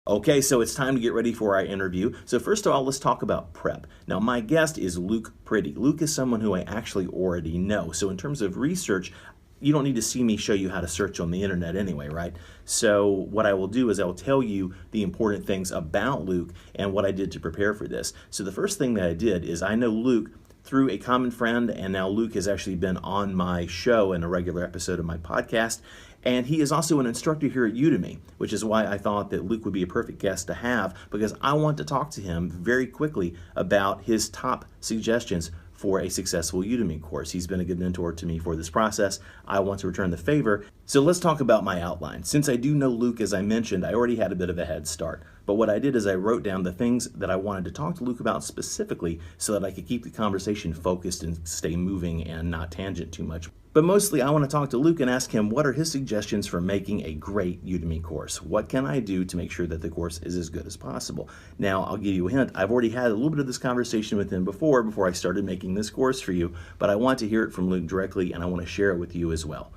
Okay, so it's time to get ready for our interview. So first of all, let's talk about prep. Now, my guest is Luke Pretty. Luke is someone who I actually already know. So in terms of research, you don't need to see me show you how to search on the internet anyway, right? So what I will do is I will tell you the important things about Luke and what I did to prepare for this. So the first thing that I did is I know Luke through a common friend, and now Luke has actually been on my show in a regular episode of my podcast. And he is also an instructor here at Udemy, which is why I thought that Luke would be a perfect guest to have, because I want to talk to him very quickly about his top suggestions for a successful Udemy course. He's been a good mentor to me for this process. I want to return the favor. So let's talk about my outline. Since I do know Luke, as I mentioned, I already had a bit of a head start. But what I did is I wrote down the things that I wanted to talk to Luke about specifically so that I could keep the conversation focused and stay moving and not tangent too much. But mostly I want to talk to Luke and ask him what are his suggestions for making a great Udemy course. What can I do to make sure that the course is as good as possible? Now, I'll give you a hint. I've already had a little bit of this conversation with him before I started making this course for you, but I want to hear it from Luke directly and I want to share it with you as well.